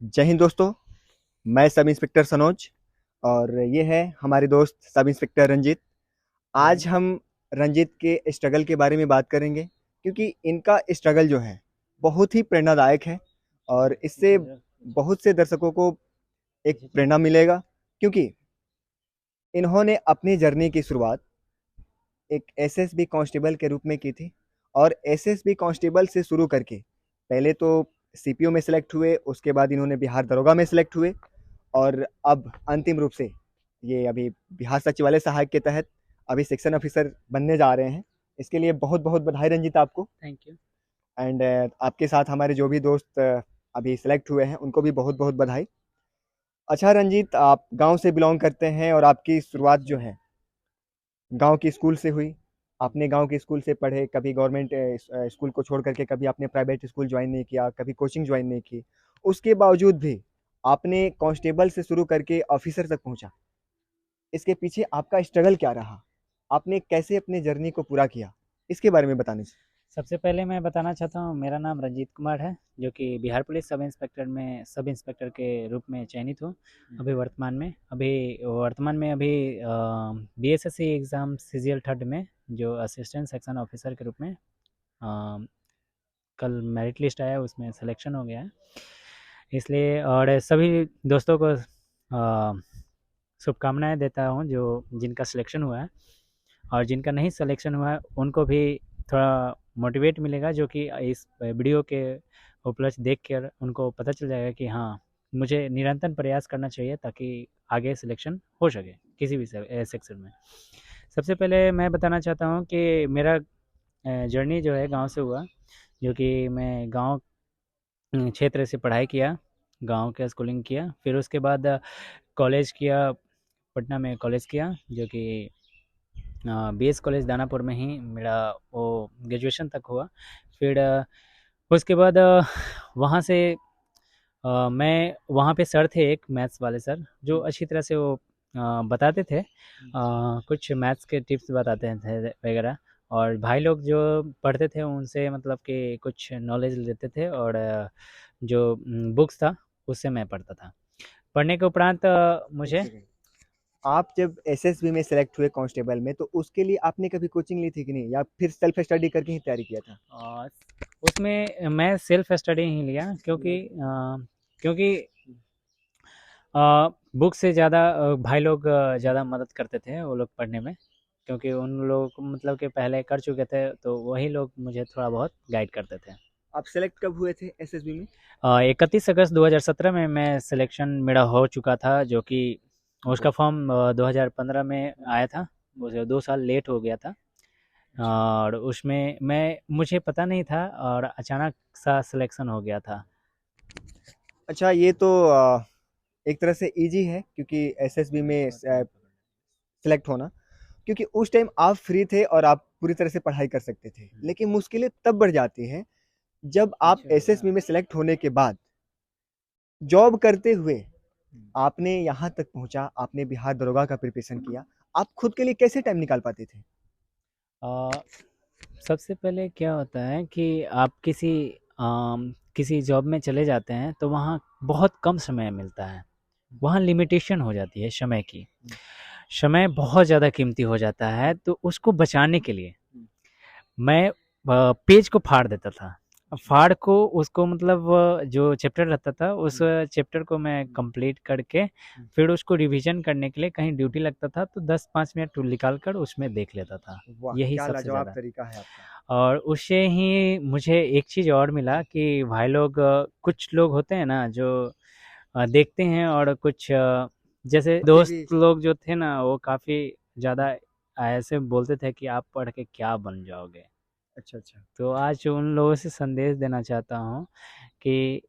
जय हिंद दोस्तों। मैं सब इंस्पेक्टर सनोज और ये है हमारे दोस्त सब इंस्पेक्टर रंजीत। आज हम रंजीत के स्ट्रगल के बारे में बात करेंगे क्योंकि इनका स्ट्रगल जो है बहुत ही प्रेरणादायक है और इससे बहुत से दर्शकों को एक प्रेरणा मिलेगा क्योंकि इन्होंने अपनी जर्नी की शुरुआत एक एसएसबी कांस्टेबल के रूप में की थी और एसएसबी कांस्टेबल से शुरू करके पहले तो सीपीओ में सेलेक्ट हुए, उसके बाद इन्होंने बिहार दरोगा में सेलेक्ट हुए और अब अंतिम रूप से ये अभी बिहार सचिवालय सहायक के तहत अभी सेक्शन ऑफिसर बनने जा रहे हैं। इसके लिए बहुत बहुत बधाई रंजीत आपको। Thank you. एंड आपके साथ हमारे जो भी दोस्त अभी सिलेक्ट हुए हैं उनको भी बहुत बहुत बधाई। अच्छा रंजीत, आप गांव से बिलोंग करते हैं और आपकी शुरुआत जो है गांव की स्कूल से हुई। आपने गांव के स्कूल से पढ़े, कभी गवर्नमेंट स्कूल को छोड़ करके कभी आपने प्राइवेट स्कूल ज्वाइन नहीं किया, कभी कोचिंग ज्वाइन नहीं की। उसके बावजूद भी आपने कांस्टेबल से शुरू करके ऑफिसर तक पहुंचा। इसके पीछे आपका स्ट्रगल क्या रहा? आपने कैसे अपने जर्नी को पूरा किया? इसके बारे में बताने से। सबसे पहले मैं बताना चाहता हूँ, मेरा नाम रंजीत कुमार है, जो कि बिहार पुलिस सब इंस्पेक्टर के रूप में चयनित हूँ। अभी वर्तमान में बीएसएससी एग्ज़ाम सीजीएल थर्ड में जो असिस्टेंट सेक्शन ऑफिसर के रूप में कल मेरिट लिस्ट आया, उसमें सिलेक्शन हो गया है। इसलिए और सभी दोस्तों को शुभकामनाएं देता हूँ जो जिनका सिलेक्शन हुआ है, और जिनका नहीं सिलेक्शन हुआ है उनको भी थोड़ा मोटिवेट मिलेगा, जो कि इस वीडियो के उपलक्ष्य देख कर उनको पता चल जाएगा कि हाँ, मुझे निरंतर प्रयास करना चाहिए ताकि आगे सिलेक्शन हो सके किसी भी सेक्शन में। सबसे पहले मैं बताना चाहता हूँ कि मेरा जर्नी जो है गांव से हुआ, जो कि मैं गांव क्षेत्र से पढ़ाई किया, गांव के स्कूलिंग किया, फिर उसके बाद कॉलेज किया, पटना में कॉलेज किया, जो कि बीएस कॉलेज दानापुर में ही मेरा वो ग्रेजुएशन तक हुआ। फिर उसके बाद वहाँ से मैं वहाँ पे सर थे, एक मैथ्स वाले सर, जो अच्छी तरह से वो बताते थे, कुछ मैथ्स के टिप्स बताते थे वगैरह। और भाई लोग जो पढ़ते थे उनसे मतलब कि कुछ नॉलेज लेते थे, और जो बुक्स था उससे मैं पढ़ता था। पढ़ने के उपरांत एक मुझे सेकेंड, आप जब एसएसबी में सेलेक्ट हुए कांस्टेबल में तो उसके लिए आपने कभी कोचिंग ली थी कि नहीं, या फिर सेल्फ स्टडी करके ही तैयारी किया था? अ, उसमें मैं सेल्फ स्टडी ही लिया, क्योंकि बुक से ज़्यादा भाई लोग ज़्यादा मदद करते थे वो लोग पढ़ने में, क्योंकि उन लोगों को मतलब कि पहले कर चुके थे, तो वही लोग मुझे थोड़ा बहुत गाइड करते थे। आप सेलेक्ट कब हुए थे एसएसबी में? 31 अगस्त 2017 में मैं सिलेक्शन मेरा हो चुका था, जो कि उसका फॉर्म 2015 में आया था, उसे 2 साल लेट हो गया था। अच्छा। और उसमें मैं मुझे पता नहीं था और अचानक सा सिलेक्शन हो गया था। अच्छा, ये तो एक तरह से इजी है क्योंकि एसएसबी में सेलेक्ट होना, क्योंकि उस टाइम आप फ्री थे और आप पूरी तरह से पढ़ाई कर सकते थे। लेकिन मुश्किलें तब बढ़ जाती हैं जब आप एसएसबी में सेलेक्ट होने के बाद जॉब करते हुए आपने यहाँ तक पहुँचा, आपने बिहार दरोगा का प्रिपरेशन किया। आप खुद के लिए कैसे टाइम निकाल पाते थे? अ, सबसे पहले क्या होता है कि आप किसी जॉब में चले जाते हैं तो वहाँ बहुत कम समय मिलता है, वहाँ लिमिटेशन हो जाती है समय की। समय बहुत ज़्यादा कीमती हो जाता है, तो उसको बचाने के लिए मैं पेज को फाड़ देता था। फाड़ को उसको मतलब जो चैप्टर रहता था उस चैप्टर को मैं कंप्लीट करके फिर उसको रिवीजन करने के लिए कहीं ड्यूटी लगता था, तो 10-5 मिनट निकाल कर उसमें देख लेता था। वाह, यही क्या सबसे लाजवाब ज़्यादा। तरीका है आपका। और उससे ही मुझे एक चीज़ और मिला कि भाई लोग कुछ लोग होते हैं ना जो देखते हैं, और कुछ जैसे आपने भी। दोस्त लोग जो थे ना वो काफ़ी ज़्यादा ऐसे बोलते थे कि आप पढ़ के क्या बन जाओगे। अच्छा, अच्छा। तो आज उन लोगों से संदेश देना चाहता हूँ कि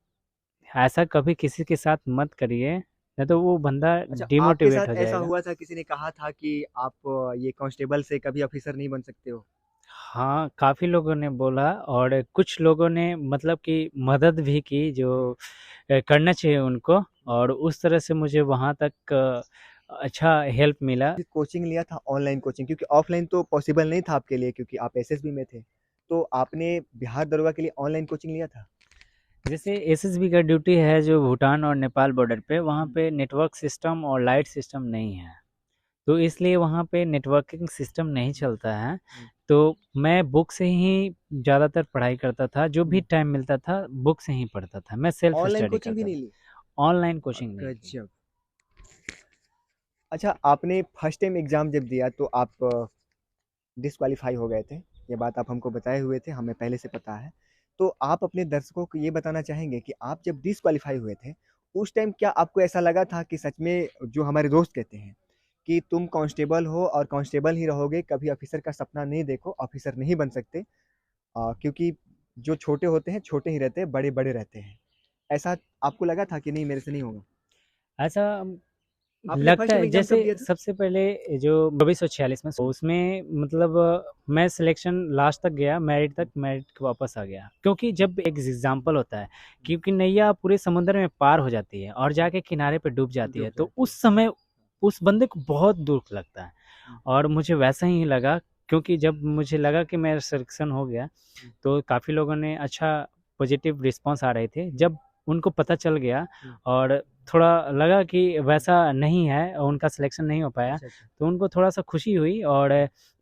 ऐसा कभी किसी के साथ मत करिए, नहीं तो वो बंदा अच्छा, आपके साथ डिमोटिवेट हो ऐसा जाएगा। हुआ था, किसी ने कहा था कि आप ये कांस्टेबल से कभी ऑफिसर नहीं बन सकते हो? हाँ, काफ़ी लोगों ने बोला, और कुछ लोगों ने मतलब कि मदद भी की, जो करना चाहिए उनको, और उस तरह से मुझे वहाँ तक अच्छा हेल्प मिला। कोचिंग लिया था, ऑनलाइन कोचिंग, क्योंकि ऑफलाइन तो पॉसिबल नहीं था आपके लिए क्योंकि आप एसएसबी में थे। तो आपने बिहार दरोगा के लिए ऑनलाइन कोचिंग लिया था? जैसे एसएसबी का ड्यूटी है जो भूटान और नेपाल बॉर्डर पे, वहाँ पे नेटवर्क सिस्टम और लाइट सिस्टम नहीं है, तो इसलिए वहाँ पे नेटवर्किंग सिस्टम नहीं चलता है। तो मैं बुक से ही ज़्यादातर पढ़ाई करता था, जो भी टाइम मिलता था बुक से ही पढ़ता था, मैं सेल्फ ऑनलाइन स्टडी कोचिंग भी करता नहीं था, ली? ऑनलाइन कोचिंग नहीं ली। गजब। अच्छा, आपने फर्स्ट टाइम एग्ज़ाम जब दिया तो आप डिसक्वालीफाई हो गए थे, ये बात आप हमको बताए हुए थे, हमें पहले से पता है। तो आप अपने दर्शकों को ये बताना चाहेंगे कि आप जब डिसक्वालीफाई हुए थे, उस टाइम क्या आपको ऐसा लगा था कि सच में जो हमारे दोस्त कहते हैं कि तुम कांस्टेबल हो और कांस्टेबल ही रहोगे, कभी ऑफिसर का सपना नहीं देखो, ऑफिसर नहीं बन सकते, क्योंकि जो छोटे होते हैं छोटे ही रहते हैं, बड़े बड़े रहते हैं, ऐसा आपको लगा था कि नहीं मेरे से नहीं होगा? ऐसा आपने लगता फर्स्ट टाइम है, एग्जाम कब जैसे दिया था? सबसे पहले जो 2446 में, उसमें मतलब मैं सिलेक्शन लास्ट तक गया, मेरिट तक, मेरिट वापस आ गया, क्योंकि जब एक एग्जाम्पल होता है, क्योंकि नैया पूरे समुद्र में पार हो जाती है और जाके किनारे पे डूब जाती है, डूब तो जाती है। उस समय उस बंदे को बहुत दुख लगता है, और मुझे वैसा ही लगा, क्योंकि जब मुझे लगा कि मेरा सिलेक्शन हो गया, तो काफ़ी लोगों ने अच्छा पॉजिटिव रिस्पॉन्स आ रहे थे, जब उनको पता चल गया और थोड़ा लगा कि वैसा नहीं है और उनका सिलेक्शन नहीं हो पाया, अच्छा, अच्छा। तो उनको थोड़ा सा खुशी हुई और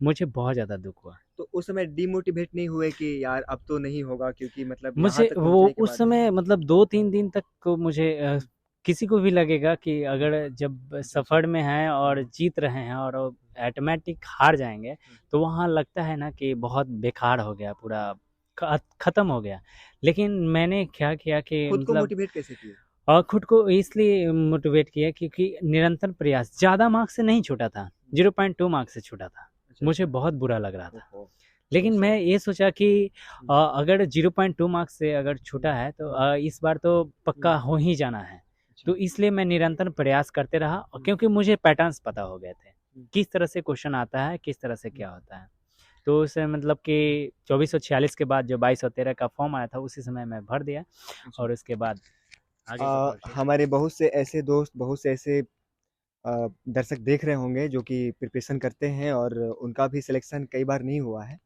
मुझे बहुत ज़्यादा दुख हुआ। तो उस समय डिमोटिवेट नहीं हुए कि यार अब तो नहीं होगा, क्योंकि मतलब यहाँ मुझे तक वो पहुँचने के उस बाद भी? समय मतलब 2-3 दिन तक को मुझे किसी को भी लगेगा कि अगर जब सफ़र में हैं और जीत रहे हैं और ऑटोमेटिक हार जाएँगे, तो वहाँ लगता है ना कि बहुत बेकार हो गया पूरा, ख़त्म हो गया। लेकिन मैंने क्या किया कि खुद को मतलब मोटिवेट कैसे किए? खुद को इसलिए मोटिवेट किया क्योंकि निरंतर प्रयास, ज़्यादा मार्क्स से नहीं छूटा था, 0.2 मार्क्स से छूटा था। अच्छा, मुझे अच्छा। बहुत बुरा लग रहा था। ओहो! सो लेकिन मैं सैड। ये सोचा कि अगर 0.2 मार्क्स से अगर छूटा है तो इस बार तो पक्का हो ही जाना है। अच्छा। तो इसलिए मैं निरंतर प्रयास करते रहा, और क्योंकि मुझे पैटर्न्स पता हो गए थे, किस तरह से क्वेश्चन आता है, किस तरह से क्या होता है। तो उससे मतलब कि 2446 के बाद जो 2213 का फॉर्म आया था, उसी समय मैं भर दिया, अच्छा। और उसके बाद आगे का प्रोसेस। हमारे बहुत से ऐसे दोस्त, बहुत से ऐसे दर्शक देख रहे होंगे जो कि प्रिपरेशन करते हैं और उनका भी सिलेक्शन कई बार नहीं हुआ है।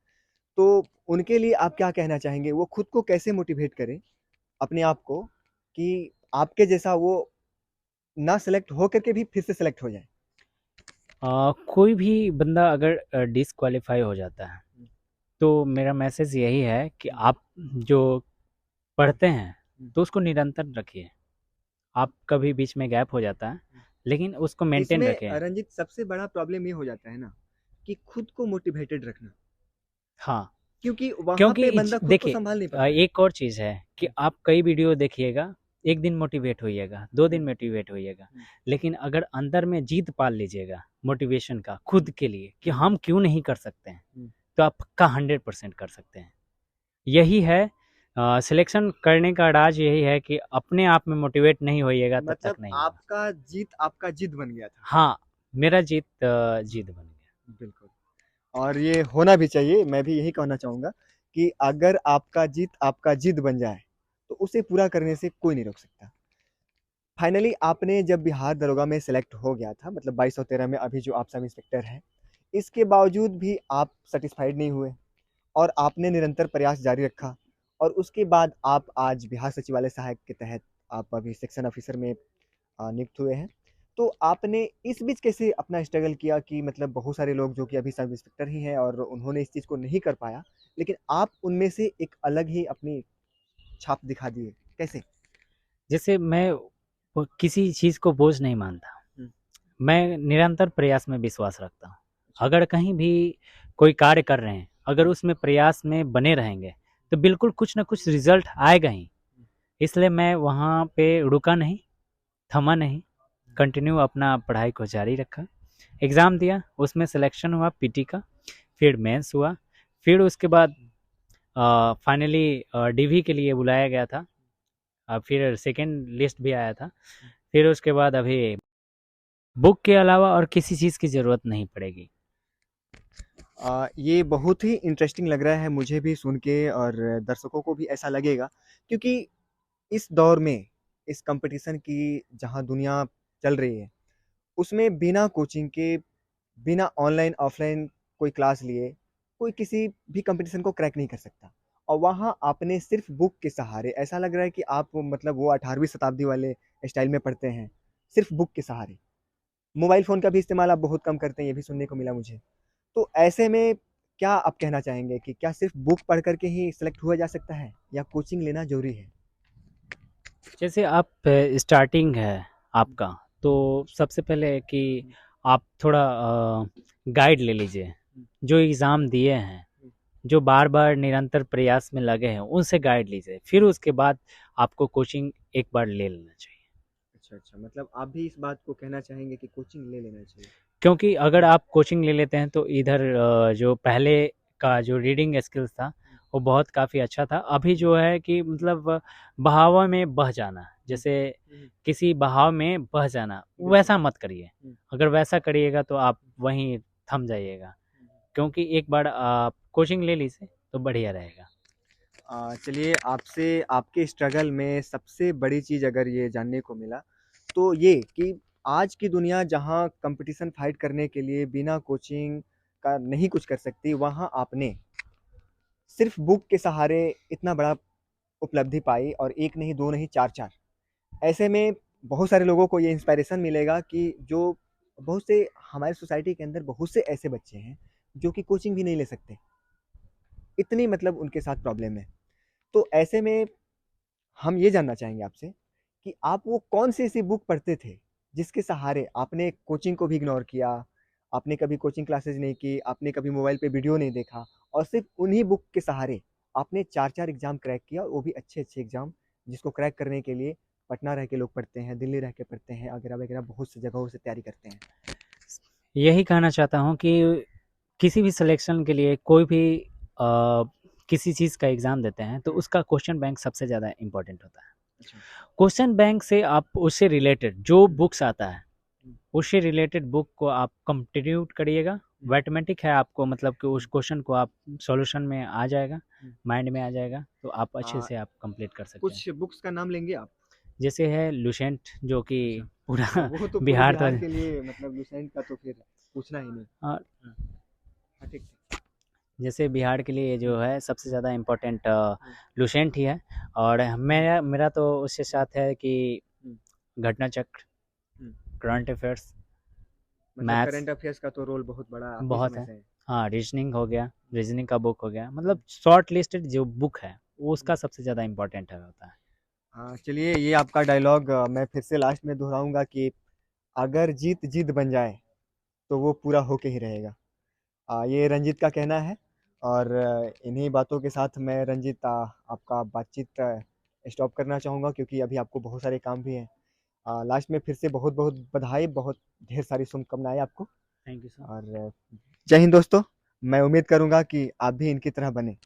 तो उनके लिए आप क्या कहना चाहेंगे? वो खुद को कैसे मोटिवेट करें, अपने आप को, कि आपके जैसा वो ना सेलेक्ट हो करके भी फिर से सेलेक्ट हो जाए? कोई भी बंदा अगर डिसक्वालीफाई हो जाता है, तो मेरा मैसेज यही है कि आप जो पढ़ते हैं तो उसको निरंतर रखिए। आप कभी बीच में गैप हो जाता है, लेकिन उसको मेंटेन इसमें रखें। रंजित सबसे बड़ा प्रॉब्लम ये हो जाता है ना कि खुद को मोटिवेटेड रखना, हाँ, क्योंकि वहाँ क्योंकि पे बंदा खुद को देखिए, सँभाल नहीं पाता है। एक और चीज़ है कि आप कई वीडियो देखिएगा, एक दिन मोटिवेट होइएगा, 2 दिन मोटिवेट होइएगा, लेकिन अगर अंदर में जीत पाल लीजिएगा मोटिवेशन का खुद के लिए कि हम क्यों नहीं कर सकते हैं, तो आप पक्का 100% कर सकते हैं। यही है सिलेक्शन करने का राज, यही है कि अपने आप में मोटिवेट नहीं होइएगा तब तक मतलब नहीं होगा। आपका जीत आपका जिद बन गया था। हाँ, मेरा जीत बन गया। बिल्कुल। और ये होना भी चाहिए, मैं भी यही कहना चाहूँगा कि अगर आपका जीत आपका जिद बन जाए, तो उसे पूरा करने से कोई नहीं रोक सकता। फाइनली आपने जब बिहार दरोगा में सेलेक्ट हो गया था, मतलब 2213 में अभी जो आप सब इंस्पेक्टर हैं, इसके बावजूद भी आप सैटिस्फाइड नहीं हुए और आपने निरंतर प्रयास जारी रखा, और उसके बाद आप आज बिहार सचिवालय सहायक के तहत आप अभी सेक्शन ऑफिसर में नियुक्त हुए हैं। तो आपने इस बीच कैसे अपना स्ट्रगल किया कि मतलब बहुत सारे लोग जो कि अभी सब इंस्पेक्टर ही हैं और उन्होंने इस चीज़ को नहीं कर पाया, लेकिन आप उनमें से एक अलग ही अपनी छाप दिखा दिए, कैसे? जैसे मैं किसी चीज़ को बोझ नहीं मानता, हुँ, मैं निरंतर प्रयास में विश्वास रखता हूँ। अच्छा। अगर कहीं भी कोई कार्य कर रहे हैं, अगर उसमें प्रयास में बने रहेंगे, तो बिल्कुल कुछ ना कुछ रिजल्ट आएगा ही। इसलिए मैं वहाँ पे रुका नहीं, थमा नहीं, कंटिन्यू अपना पढ़ाई को जारी रखा। एग्ज़ाम दिया, उसमें सिलेक्शन हुआ पीटी का, फिर मेंस हुआ, फिर उसके बाद फाइनली डीवी के लिए बुलाया गया था, फिर सेकंड लिस्ट भी आया था। फिर उसके बाद अभी बुक के अलावा और किसी चीज़ की ज़रूरत नहीं पड़ेगी। ये बहुत ही इंटरेस्टिंग लग रहा है मुझे भी सुन के, और दर्शकों को भी ऐसा लगेगा, क्योंकि इस दौर में, इस कंपटीशन की जहाँ दुनिया चल रही है, उसमें बिना कोचिंग के, बिना ऑनलाइन ऑफलाइन कोई क्लास लिए, कोई किसी भी कंपटीशन को क्रैक नहीं कर सकता। और वहाँ आपने सिर्फ बुक के सहारे, ऐसा लग रहा है कि आप मतलब वो 18वीं शताब्दी वाले स्टाइल में पढ़ते हैं, सिर्फ बुक के सहारे। मोबाइल फ़ोन का भी इस्तेमाल आप बहुत कम करते हैं, ये भी सुनने को मिला मुझे। तो ऐसे में क्या आप कहना चाहेंगे कि क्या सिर्फ बुक पढ़ कर के ही सेलेक्ट हुआ जा सकता है या कोचिंग लेना ज़रूरी है? जैसे आप स्टार्टिंग है आपका, तो सबसे पहले है कि आप थोड़ा गाइड ले लीजिए। जो एग्ज़ाम दिए हैं, जो बार-बार निरंतर प्रयास में लगे हैं, उनसे गाइड लीजिए। फिर उसके बाद आपको कोचिंग एक बार ले लेना चाहिए। अच्छा, अच्छा, मतलब आप भी इस बात को कहना चाहेंगे कि कोचिंग ले लेना चाहिए। क्योंकि अगर आप कोचिंग ले लेते हैं तो इधर जो पहले का जो रीडिंग स्किल्स था वो बहुत काफ़ी अच्छा था। अभी जो है कि मतलब बहाव में बह जाना, जैसे किसी बहाव में बह जाना, वैसा मत करिए। अगर वैसा करिएगा तो आप वहीं थम जाइएगा, क्योंकि एक बार आप कोचिंग ले लीजिए तो बढ़िया रहेगा। चलिए, आपसे आपके स्ट्रगल में सबसे बड़ी चीज़ अगर ये जानने को मिला, तो ये कि आज की दुनिया जहाँ कॉम्पिटिशन फाइट करने के लिए बिना कोचिंग का नहीं कुछ कर सकती, वहाँ आपने सिर्फ बुक के सहारे इतना बड़ा उपलब्धि पाई, और एक नहीं, दो नहीं, चार-चार। ऐसे में बहुत सारे लोगों को ये इंस्पायरेशन मिलेगा कि जो बहुत से हमारी सोसाइटी के अंदर बहुत से ऐसे बच्चे हैं, जो कि कोचिंग भी नहीं ले सकते। इतनी मतलब उनके साथ प्रॉब्लम है। तो ऐसे में हम ये जानना चाहेंगे आपसे कि आप वो कौन-सी ऐसी बुक पढ़ते थे, जिसके सहारे आपने कोचिंग को भी इग्नोर किया, आपने कभी कोचिंग क्लासेस नहीं की, आपने कभी मोबाइल पे वीडियो नहीं देखा, और सिर्फ़ उन्हीं बुक के सहारे आपने 4-4 एग्ज़ाम क्रैक किया, और वो भी अच्छे-अच्छे एग्ज़ाम, जिसको क्रैक करने के लिए पटना रह के लोग पढ़ते हैं, दिल्ली रह के पढ़ते हैं, वगैरह-वगैरह बहुत सी जगहों से तैयारी करते हैं। यही कहना चाहता हूँ कि किसी भी सिलेक्शन के लिए कोई भी किसी चीज़ का एग्ज़ाम देते हैं तो उसका क्वेश्चन बैंक सबसे ज़्यादा इम्पोर्टेंट होता है। अच्छा। क्वेश्चन बैंक से आप उससे रिलेटेड जो बुक्स आता है, उससे रिलेटेड बुक को आप कंटिन्यू करिएगा। मैथमेटिक है, आपको मतलब कि उस क्वेश्चन को आप सॉल्यूशन में आ जाएगा, माइंड में आ जाएगा, तो आप अच्छे से आप कंप्लीट कर सकते हैं। कुछ बुक्स का नाम लेंगे आप? जैसे है लुसेंट, जो कि अच्छा। पूरा वो तो पूरे बिहार तो बिहार के लिए, मतलब लुसेंट का तो फिर पूछना ही नहीं। और हाँ, ठीक। जैसे बिहार के लिए जो है सबसे ज़्यादा इम्पोर्टेंट लुसेंट ही है। और मेरा मेरा तो उसके साथ है कि घटना चक्र, करंट अफेयर्स, मतलब मैथ्स करंट अफेयर्स का तो रोल बहुत बड़ा आपके बहुत समय है। से है। हाँ, रीजनिंग हो गया, रीजनिंग का बुक हो गया, मतलब शॉर्ट लिस्टेड जो बुक है वो उसका सबसे ज़्यादा इम्पोर्टेंट है होता है। हाँ, चलिए, ये आपका डायलॉग मैं फिर से लास्ट में दोहराऊंगा कि अगर जीत जीत बन जाए तो वो पूरा होके ही रहेगा। ये रंजीत का कहना है, और इन्हीं बातों के साथ मैं रंजीत आपका बातचीत स्टॉप करना चाहूँगा, क्योंकि अभी आपको बहुत सारे काम भी हैं। लास्ट में फिर से बहुत बहुत बधाई, बहुत ढेर सारी शुभकामनाएं आपको। Thank you sir. और जय हिंद दोस्तों। मैं उम्मीद करूंगा कि आप भी इनकी तरह बने।